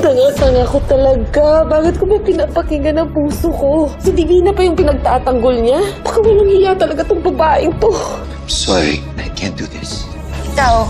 Tanga-tanga ko talaga. Bakit ko ba pinapakinggan ang puso ko? Si Divina pa yung pinagtatanggol niya? Baka walang hiya talaga tong babaeng to. Sorry, I can't do this. Ikaw,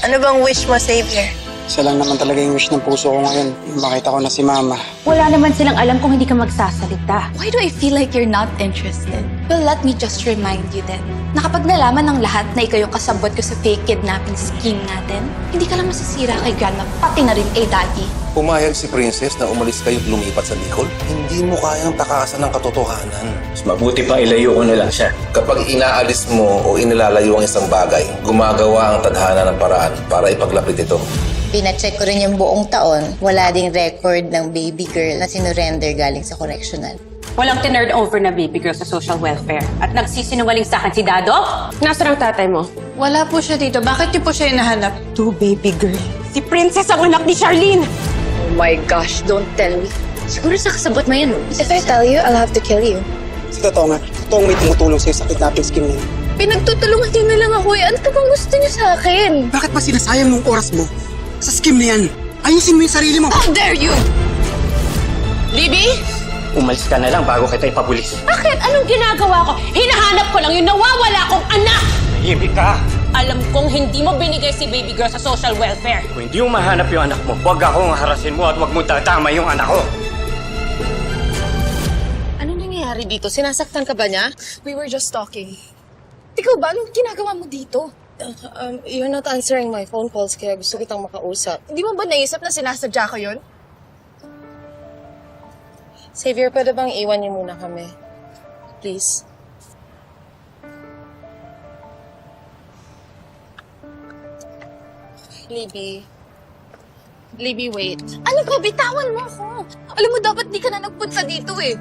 ano bang wish mo, Xavier? Isa lang naman talaga yung wish ng puso ko ngayon. Yung makita ko na si Mama. Wala naman silang alam kung hindi ka magsasalita. Why do I feel like you're not interested? Well, let me just remind you then, na kapag nalaman ng lahat na ikaw yung kasabot ko sa fake kidnapping scheme natin, hindi ka lang masisira kay Grandma, pati na rin kay Daddy. Pumayag si Princess na umalis kayo at lumipat sa Bicol. Hindi mo kayang takasan ng katotohanan. Mas mabuti pa ilayo ko na lang siya. Kapag inaalis mo o inilalayo ang isang bagay, gumagawa ang tadhana ng paraan para ipaglapit ito. Pinacheck ko rin yung buong taon. Wala ding record ng baby girl na sinurrender galing sa correctional. Walang tinurn over na baby girl sa social welfare. At nagsisinungaling sa akin si Dado? Nasaan ang tatay mo? Wala po siya dito. Bakit niyo po siya hinahanap? To baby girl. Si Princess ang anak ni Charlene! Oh my gosh, don't tell me. Siguro sa kasabot mo yan, no? If I tell you, I'll have to kill you. Sa totoo nga, totoong may tumutulong sa'yo sa kidnapping scheme na yun. Pinagtutulungan niyo na lang ako eh. Ano pa bang gusto niyo sa akin? Bakit ba sinasayang mong oras mo sa scheme na yan? Ayusin mo yung sarili mo! How dare you! Libby? Umalis ka na lang bago kita ipapulis. Bakit? Anong ginagawa ko? Hinahanap ko lang yung nawawala kong anak! Tahimik ka! Alam kong hindi mo binigay si baby girl sa social welfare. Kung hindi mo mahanap yung anak mo, huwag akong harasin mo at huwag mo tatama yung anak ko. Anong nangyayari dito? Sinasaktan ka ba niya? We were just talking. Ikaw ba? Anong ginagawa mo dito? You're not answering my phone calls kaya gusto kitang makausap. Hindi mo ba naisip na sinasadya ko yun? Xavier, pwede bang iwan niyo muna kami? Please. Libby, wait. Ano ba? Bitawan mo ako. Alam mo, dapat di ka na nagpunta dito eh.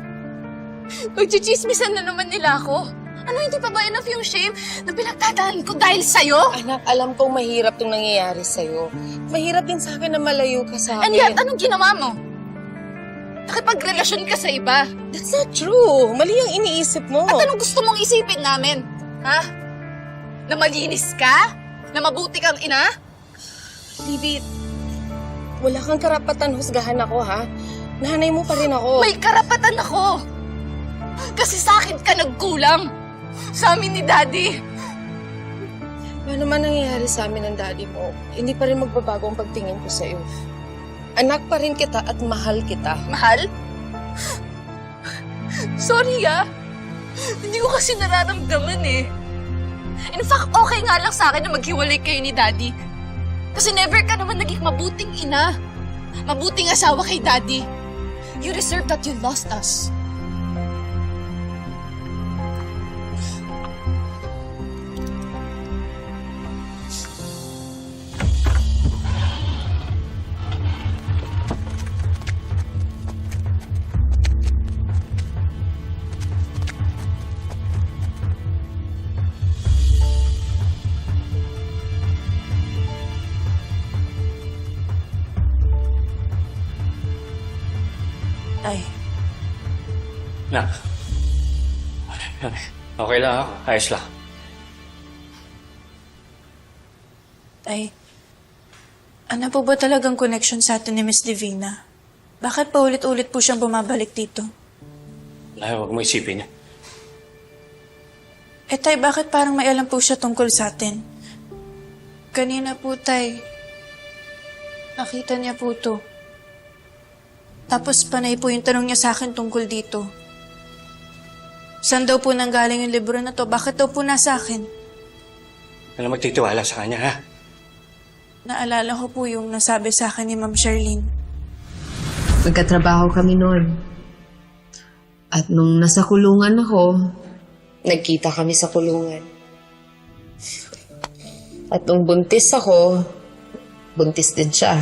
Magchichismisan na naman nila ako. Ano, hindi pa ba enough yung shame na pinagdadaan ko dahil sa'yo? Anak, alam kong mahirap itong nangyayari sa'yo. Mahirap din sa akin na malayo ka sa And akin. yet, anong ginawa mo? Nakipagrelasyon ka sa iba. That's not true. Mali ang iniisip mo. At anong gusto mong isipin namin? Ha? Na malinis ka? Na mabuti kang ina? Libby, wala kang karapatan husgahan ako, ha? Nanay mo pa rin ako. May karapatan ako. Kasi sa akin ka nagkulang. Sa amin ni Daddy. Ano man nangyayari sa amin ng daddy mo, hindi pa rin magbabago ang pagtingin ko sa'yo. Anak pa rin kita at mahal kita. Mahal? Sorry Hindi ko kasi nararamdaman eh. In fact, okay nga lang sa akin na maghiwalay kayo ni Daddy. Kasi never ka naman naging mabuting ina. Mabuting asawa kay Daddy. You deserve that you lost us. Ay, Nak. Okay lang ako. Ayos lang. Tay, ano po ba talagang connection sa atin ni Miss Divina? Bakit pa ulit-ulit po siyang bumabalik dito? Wala, huwag mo isipin niya. Eh tay, bakit parang may alam po siya tungkol sa atin? Kanina po tay, nakita niya po to. Tapos panay po yung tanong niya sa akin tungkol dito. Saan daw po nanggaling yung libro na to? Bakit daw po nasa akin? Wala magtitiwala sa kanya, ha? Naalala ko po yung nasabi sa akin ni Ma'am Charlene. Nagkatrabaho kami noon. At nung nasa kulungan ako, nagkita kami sa kulungan. At nung buntis ako, buntis din siya.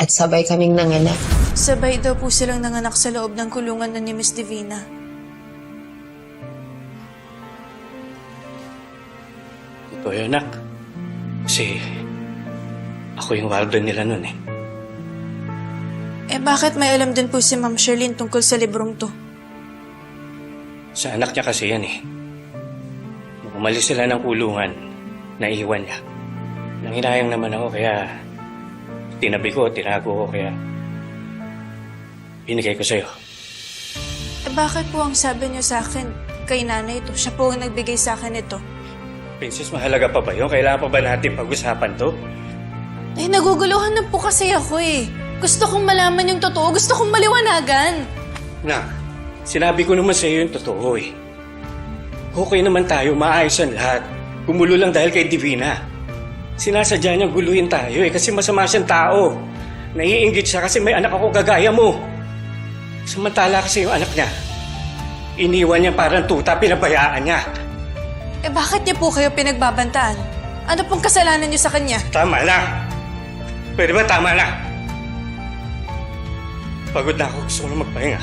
At sabay kaming nanganak. Sabay daw po silang nanganak sa loob ng kulungan na ni Miss Divina. Totoo yun, anak. Kasi ako yung warden nila nun, eh. Eh bakit may alam din po si Ma'am Charlene tungkol sa librong to? Sa anak niya kasi yan, eh. Nung umalis sila ng kulungan, naiwan niya. Nanginayang naman ako, kaya tinabi ko, tinago ko, kaya binigay ko sa'yo. Eh bakit po ang sabi niyo sa akin kay nanay ito? Siya po ang nagbigay sa akin ito. Princess, mahalaga pa ba yun? Kailangan pa ba natin pag-usapan to? Eh naguguluhan na po kasi ako eh. Gusto kong malaman yung totoo. Gusto kong maliwanagan. Na, sinabi ko naman sa'yo yung totoo eh. Okay naman tayo, maayos ang lahat. Gumulo lang dahil kay Divina. Sinasadya niyang guluhin tayo eh kasi masama siyang tao. Naiinggit siya kasi may anak ako gagaya mo. Samantala kasi yung anak niya, iniwan niya parang tuta, pinabayaan niya. Eh bakit niya po kayo pinagbabantaan? Ano pong kasalanan niyo sa kanya? Tama na! Pwede ba tama na? Pagod na ako, gusto ko na magpahinga.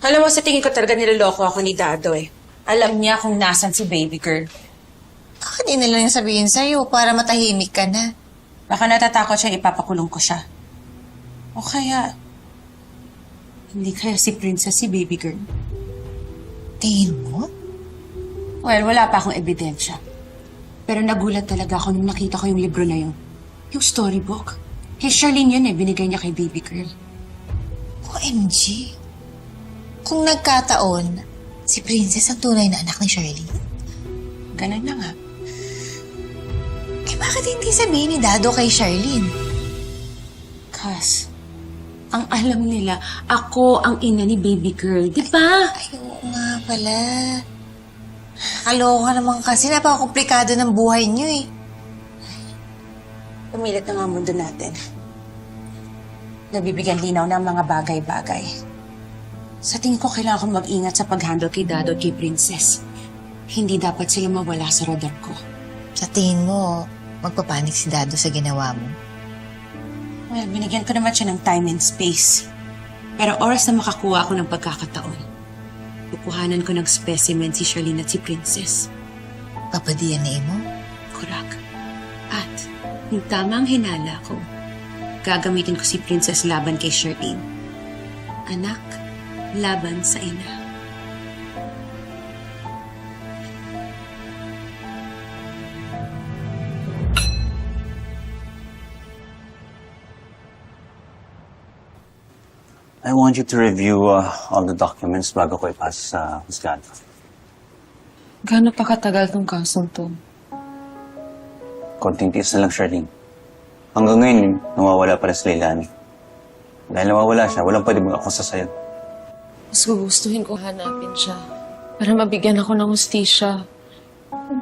Alam mo, sa tingin ko talaga niloloko ako ni Dado eh. Alam niya kung nasan si baby girl. Bakit hindi na lang sabihin sa'yo para matahimik ka na? Baka natatakot siya ipapakulong ko siya. O kaya, hindi kaya si Princess si baby girl. Tingin mo? Well, wala pa akong ebidensya. Pero nagulat talaga ako nung nakita ko yung libro na yun. Yung storybook. Kay Charlene yun eh, binigay niya kay baby girl. OMG. Kung nagkataon, si Princess ang tunay na anak ni Shirley. Ganun na nga. Eh bakit hindi sabihin ni Dado kay Charlene? Kas, ang alam nila, ako ang ina ni baby girl, di ba? Ay, oo nga pala. Kaloka naman kasi, napakakomplikado ng buhay niyo eh. Pumilit na nga ang mundo natin. Nabibigyan linaw ng mga bagay-bagay. Sa tingin ko, kailangan kong mag-ingat sa pag-handle kay Dado at kay Princess. Hindi dapat sila mawala sa radar ko. Sa tingin mo, magpapanik si Dado sa ginawa mo? Well, binigyan ko naman siya ng time and space. Pero oras na makakuha ako ng pagkakataon, kukuhanan ko ng specimen si Charlene at si Princess. Papa-DNA mo? Correct. At yung tamang hinala ko, gagamitin ko si Princess laban kay Charlene. Anak, laban sa ina. I want you to review all the documents bago ko ipasa sa husgado. Gaano pa katagal tong kasong to? Konting tiis na lang, Charlene. Hanggang ngayon, nawawala pa rin si Leilani. Dahil nawawala siya, walang pwede mag-akusa sa'yo. Mas gugustuhin ko hanapin siya para mabigyan ako ng hustisya.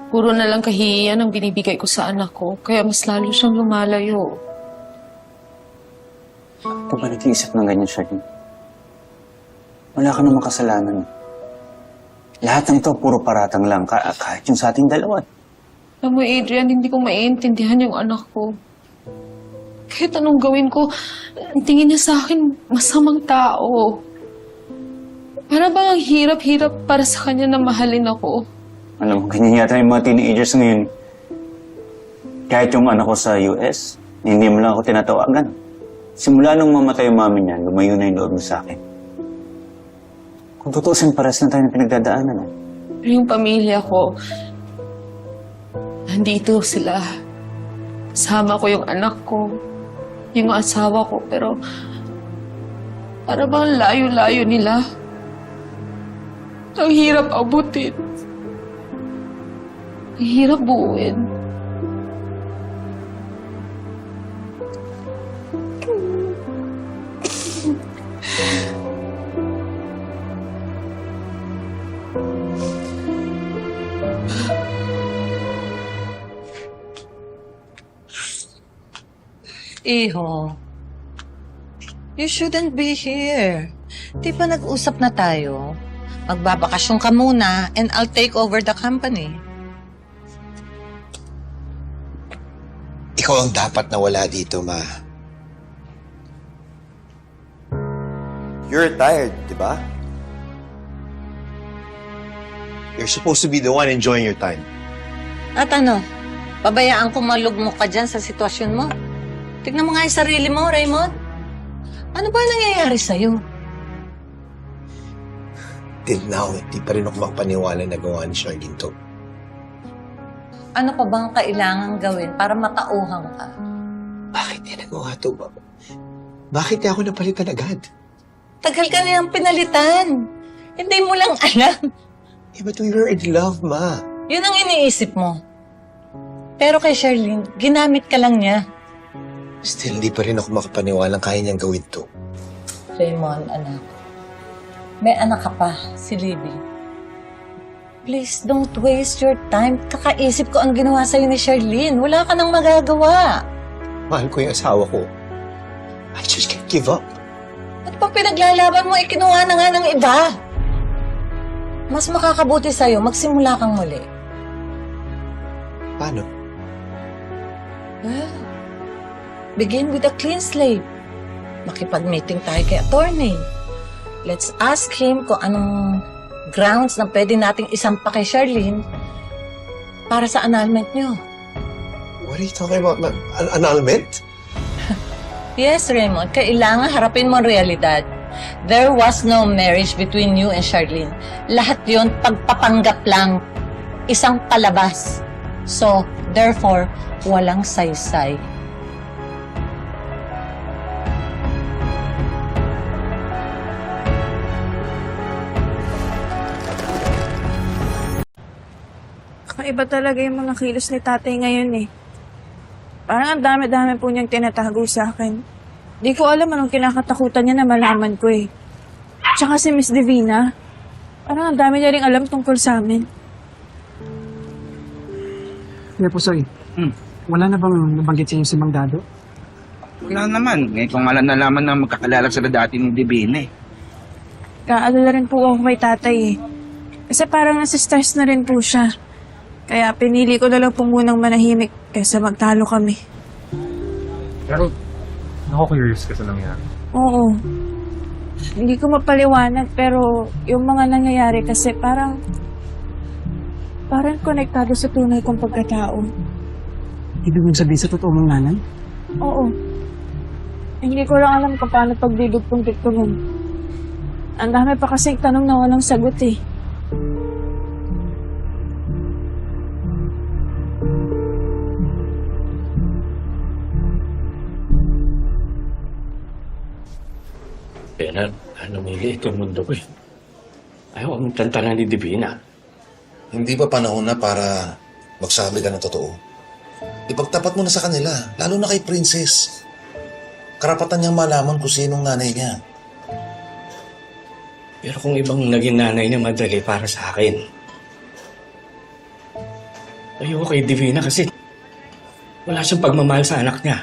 Puro na lang kahihiyan ang binibigay ko sa anak ko, kaya mas lalo siyang lumalayo. Ito ba nag-iisip ng ganyan, Charlene? Wala ka namang kasalanan. Lahat ng ito, puro paratang lang, kahit yung sa ating dalawa. Alam mo, Adrian, hindi ko maiintindihan yung anak ko. Kahit anong gawin ko, ang tingin niya sa akin, masamang tao. Para bang ang hirap-hirap para sa kanya na mahalin ako. Alam mo, ganyan yata yung mga teenagers ngayon. Kahit yung anak ko sa US, hindi mo lang ako tinatawagan. Simula nung mamatay yung mami niya, lumayo na yung loob mo sa akin. Kung tutusin, pares na tayo na pinagdadaanan. Pero yung pamilya ko, nandito sila. Kasama ko yung anak ko, yung asawa ko, pero para bang layo-layo nila. Ang hirap abutin. Ang hirap buuin. Iho, you shouldn't be here. Di ba nag-usap na tayo? Magbabakasyon ka muna and I'll take over the company. Ikaw ang dapat na wala dito, Ma. You're retired, di ba? You're supposed to be the one enjoying your time. At ano, pabayaan ko malugmok ka dyan sa sitwasyon mo? Tignan mo nga yung sarili mo, Raymond. Ano ba nangyayari sa'yo? Till now, hindi pa rin ako makapaniwala na gawa ni Charlene to. Ano pa bang kailangan gawin para matauhan ka? Bakit niya nagawa to? Bakit niya ako napalitan agad? Tagal ka niyang pinalitan. Hindi mo lang alam. But we were in love, Ma. Yun ang iniisip mo. Pero kay Charlene, ginamit ka lang niya. Still, hindi pa rin ako makapaniwala kaya niyang gawin to. Raymond, anak. May anak ka pa, si Libby. Please, don't waste your time. Kakaisip ko ang ginawa sa'yo ni Charlene. Wala ka nang magagawa. Mahal ko yung asawa ko. I just can't give up. At pag pinaglalaban mo, ikinuha na nga ng iba. Mas makakabuti sa'yo, magsimula kang muli. Paano? Well, begin with a clean slate. Makipag-meeting tayo kay attorney. Let's ask him kung anong grounds na pwede nating isampa kay Charlene para sa annulment niyo. What are you talking about? Annulment? Yes, Raymond. Kailangan harapin mo ang realidad. There was no marriage between you and Charlene. Lahat yon pagpapanggap lang. Isang palabas. So, therefore, walang saysay. Kakaiba talaga yung mga kilos ni tatay ngayon eh. Parang ang dami-dami po niyang tinatago sa akin. Di ko alam anong kinakatakutan niya na malaman ko eh. Tsaka si Miss Divina, parang ang dami niya rin alam tungkol sa amin. Kaya po, sorry. Wala na bang nabanggit sa inyo si Mang Dado? Wala naman. Ngayon ko nga lang nalaman na magkakalala sila dati ng Divina eh. Kaalala rin po ako kay tatay eh. Kasi parang nasa stress na rin po siya. Kaya pinili ko na lang po munang manahimik kaysa magtalo kami. Pero, ako-curious ka sa nangyari. Oo. Hindi ko mapaliwanag pero yung mga nangyayari kasi parang konektado sa tunay kong pagkatao. Ibig mong sabihin sa totoo mong nanay? Oo. Hindi ko lang alam kung paano pagdidugtong-dugtong. Ang dami pa kasing tanong na walang sagot eh. Bernard, mili itong mundo ko eh. Ayaw akong tantanan ni Divina. Hindi ba panahon na para magsabi ka ng totoo? Ipagtapat mo na sa kanila, lalo na kay Princess. Karapatan niyang malaman kung sinong nanay niya. Pero kung ibang naging nanay niya, madali para sa akin. Ayoko kay Divina kasi wala siyang pagmamahal sa anak niya.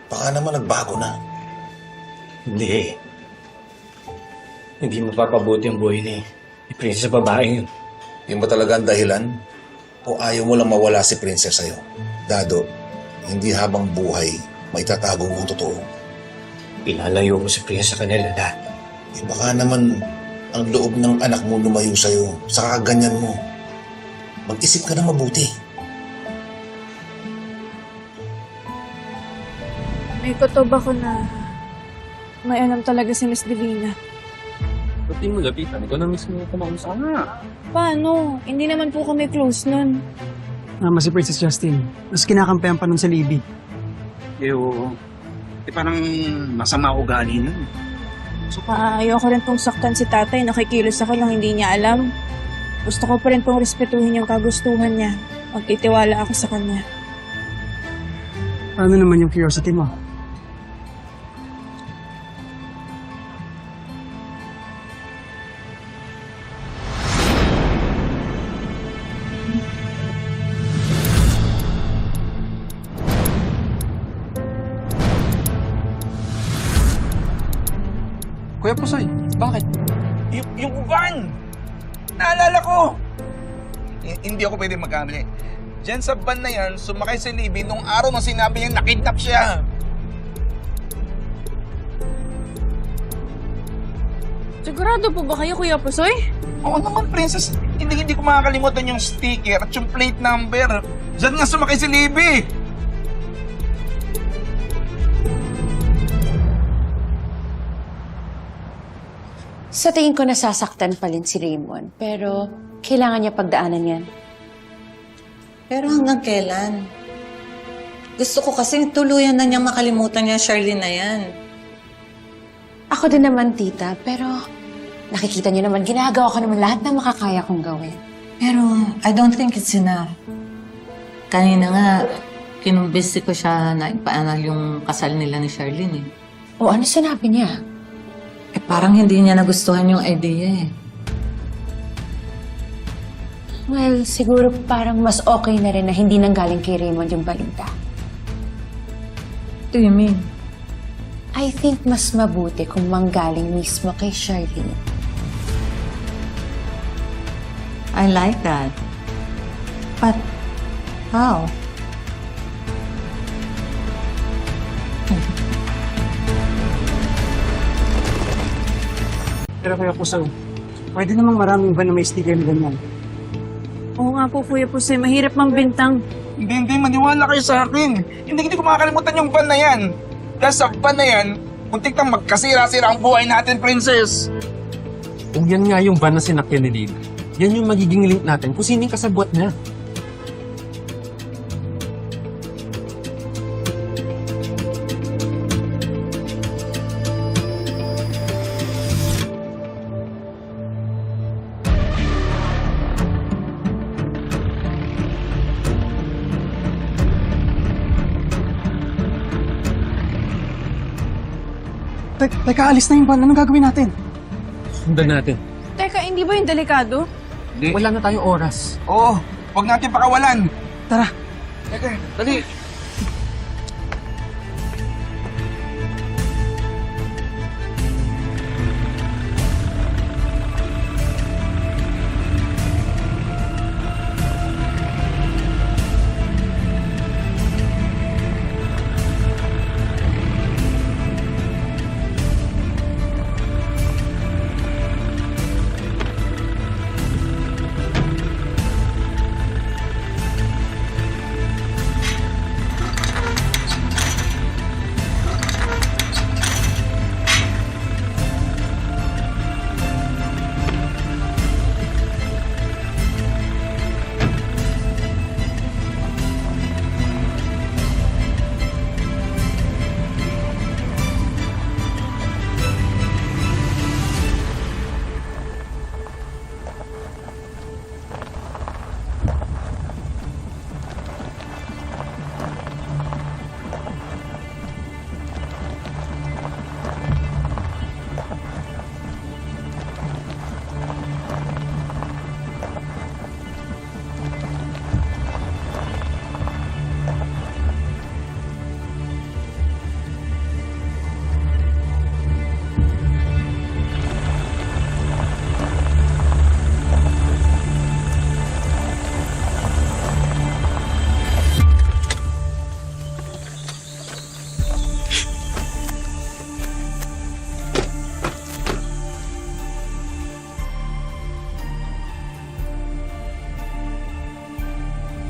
Baka naman nagbago na. Hindi. Hindi mapapabuti ang buhay ni Princess sa babae yun. Yun ba talaga ang dahilan? O ayaw mo lang mawala si Princess sa'yo? Dado, hindi habang buhay maitatago mo ang totoo. Pinalayo ko si Princess sa kanila lahat. Baka naman ang loob ng anak mo lumayo sa'yo sa kaganyan mo. Mag-isip ka na mabuti. May kutob ako na may alam talaga si Miss Divina. Ba't di mo lapitan? Ikaw na mismo kumausap nga. Paano? Hindi naman po kami close nun. Mama si Princess Justin. Mas kinakampihan pa nun sa Libby. Parang masama ugali nun. Ayoko rin pong saktan si tatay. Nakikilos ako lang hindi niya alam. Gusto ko pa rin pong respetuhin yung kagustuhan niya. Magtitiwala ako sa kanya. Paano naman yung curiosity mo? Kuya Pusoy, bakit? Yung uban! Naalala ko! Hindi ako pwede magkamali. Diyan sa van na yan, sumakay si Libby nung araw na sinabi niya nakidnap siya. Sigurado po ba kayo, Kuya Pusoy? Oo naman, Princess. Hindi ko makakalimutan yung sticker at yung plate number. Diyan nga sumakay si Libby. Sa tingin ko nasasaktan pa rin si Raymond, pero kailangan niya pagdaanan yan. Pero hanggang kailan? Gusto ko kasi tuluyan na niyang makalimutan niya Charlene na yan. Ako din naman, tita, pero nakikita niyo naman, ginagawa ko naman lahat ng makakaya kong gawin. Pero I don't think it's enough. Kanina nga, kinumbisi ko siya na ipaanal yung kasal nila ni Charlene eh. O ano sinabi niya? Eh parang hindi niya nagustuhan yung idea eh. Well, siguro parang mas okay na rin na hindi nanggaling kay Raymond yung balita. What do you mean? I think mas mabuti kung manggaling mismo kay Charlene. I like that. But how? Pero kaya kusang, pwede namang maraming van na may sticker na ganyan. Oo nga po, Kuya Pusoy. Mahirap mang bintang. Hindi, maniwala kayo sa akin. Hindi ko makakalimutan yung van na yan. Dahil sa van na yan, muntik nang magkasira-sira ang buhay natin, Princess. Kung yan nga yung van na sinakyan ni Lina, yan yung magiging link natin kung sino yung kasabwat niya. Teka, alis na yung van. Anong gagawin natin? Sundan natin. Teka, hindi ba yung delikado? Wala na tayong oras. Oo, huwag natin pakawalan. Tara. Teka, dali.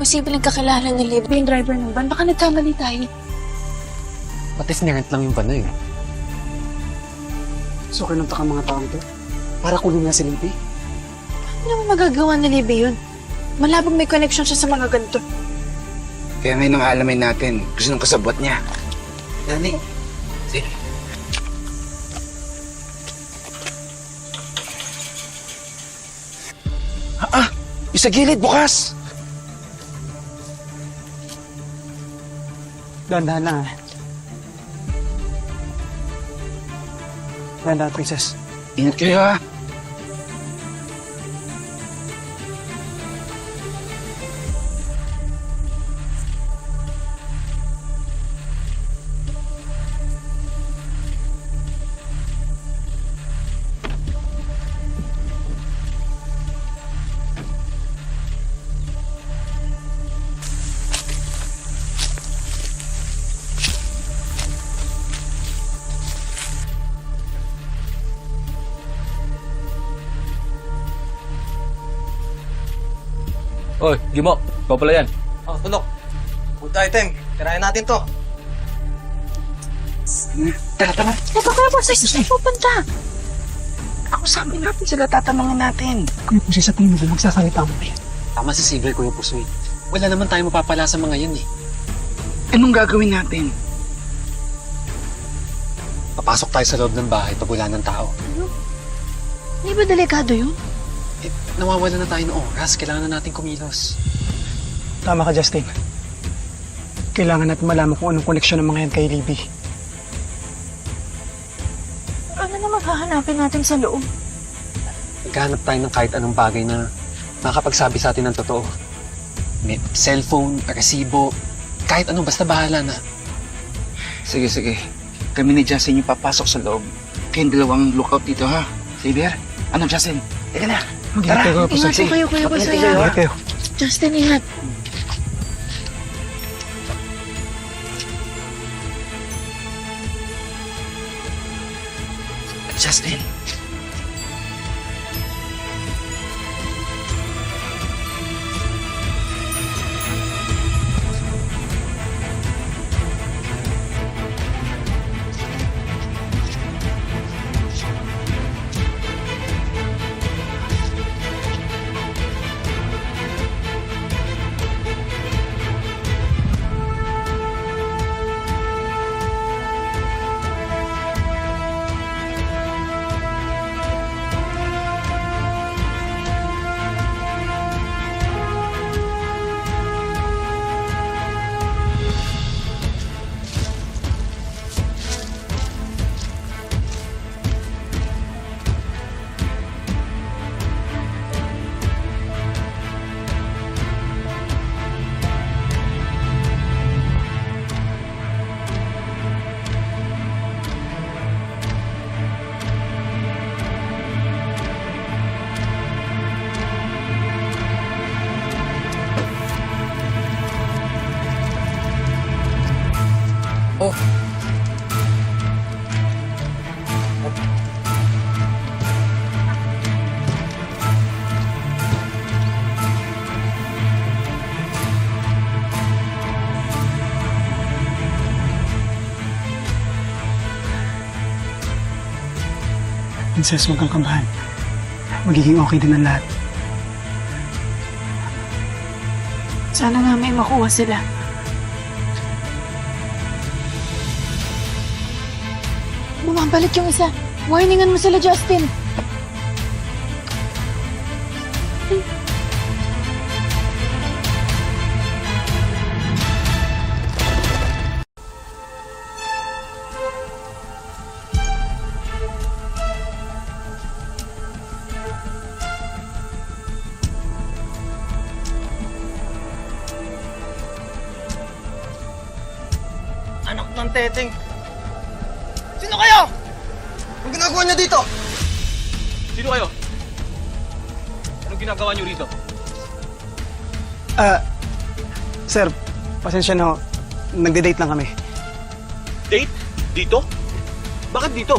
Posibleng kakilala ni Libby yung driver ng van. Baka nagkamali tayo. Pati sinirent lang yung van na yun. So, kinunta ka mga taong to? Para kulong na si Libby? Ano naman magagawa ni Libby yun? Malabang may connection siya sa mga ganito. Kaya ngayon ang alamin natin kung sinong kasabwat niya. Dani. Sige. Yung sa gilid, bukas! Dahan-dahan lang, ah. Dahan-dahan, Princess. Ingat kayo, ha? Oy, Gimo, ikaw pala yan. Oh, Tunok. Good item. Tirayan natin to. Tara, tara. Ito kaya po, sa pupunta. Ako Kausapin natin sila, tatanungin natin. Kuya Pusoy, sa tingin mo ba magsasalita mo ba yan? Tama si Silver, Kuya Pusoy. Wala naman tayo mapapala sa mga yan eh. Anong gagawin natin? Papasok tayo sa loob ng bahay pag wala ng tao. Hindi ba delikado yun? Eh, nawawala na tayo ng oras. Kailangan na natin kumilos. Tama ka, Justin. Kailangan natin malaman kung anong koneksyon ng mga yan kay Libby. Ano naman hahanapin natin sa loob? Maghanap tayo ng kahit anong bagay na makakapagsabi sa atin ng totoo. May cellphone, resibo, kahit ano, basta bahala na. Sige, sige. Kami ni Justin yung papasok sa loob. Kayong dalawang lookout dito, ha? Xavier? Ano, Justin? Teka na. Mag-ingat kayo, Kuya Pusoy. Ingat po kayo, Kuya Pusoy. Ingat kayo. Justin, ingat. Justin. Oh. Princess, huwag kang kabahan. Magiging okay din ang lahat. Sana nga may makuha sila. Bumabalik yung isa. Warningan mo sila, Justin. Anak ng teteng. Sino kayo? Anong ginagawa niyo dito? Sino kayo? Anong ginagawa niyo rito? Sir, pasensya na ho. Nagde-date lang kami. Date? Dito? Bakit dito?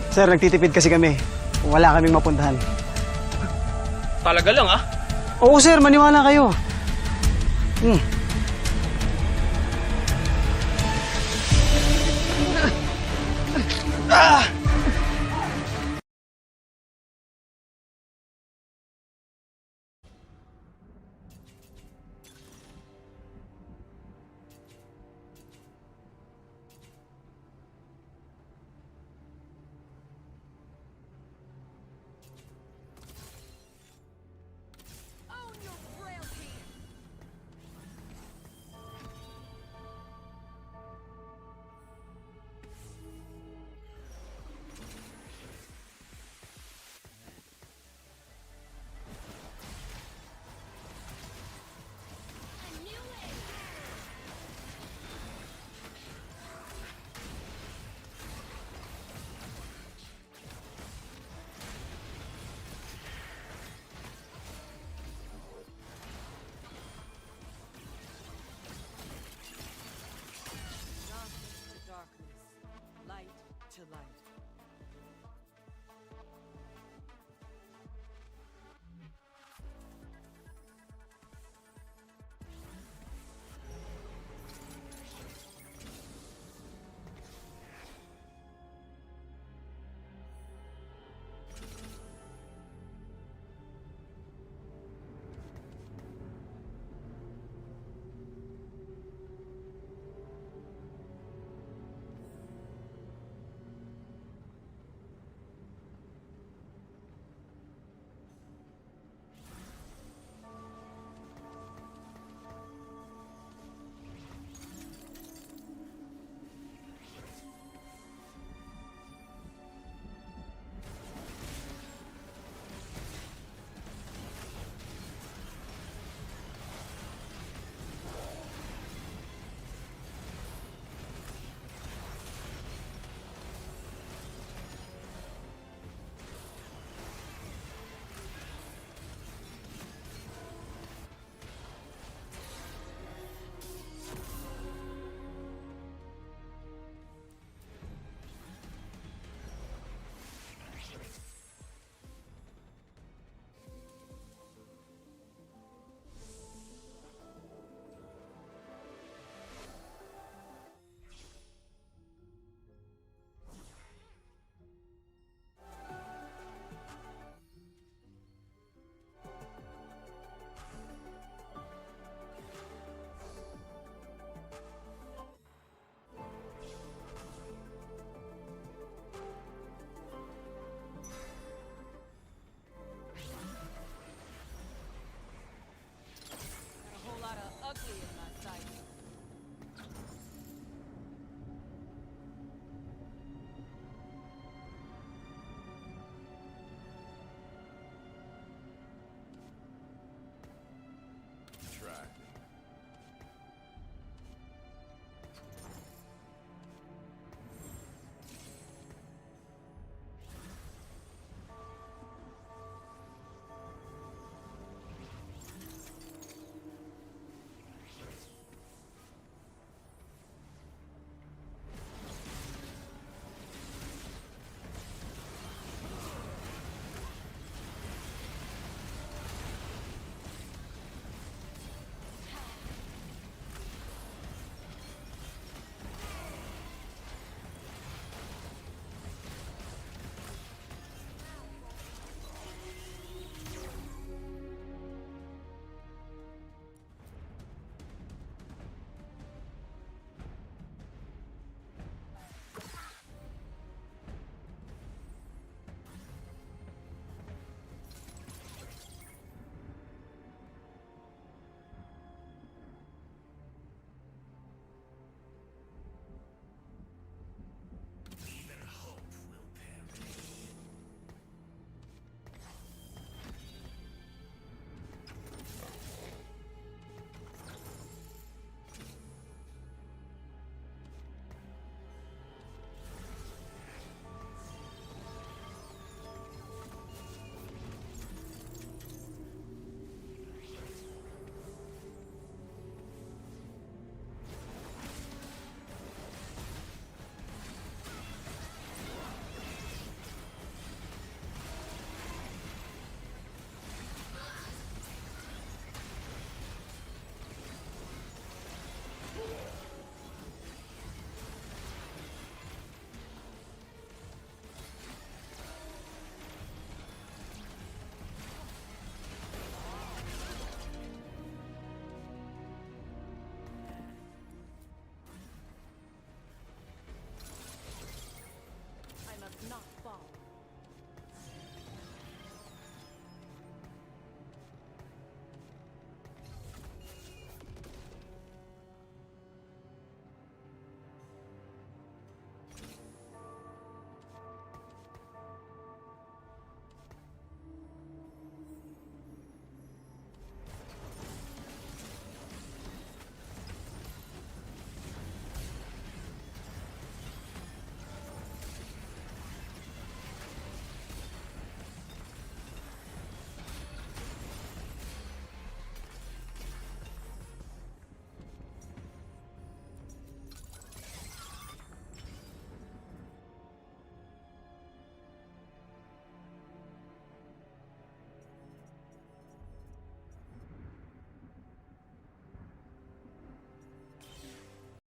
Sir, nagtitipid kasi kami. Wala kaming mapuntahan. Talaga lang ah. Oo, sir, maniwala kayo. Light to light.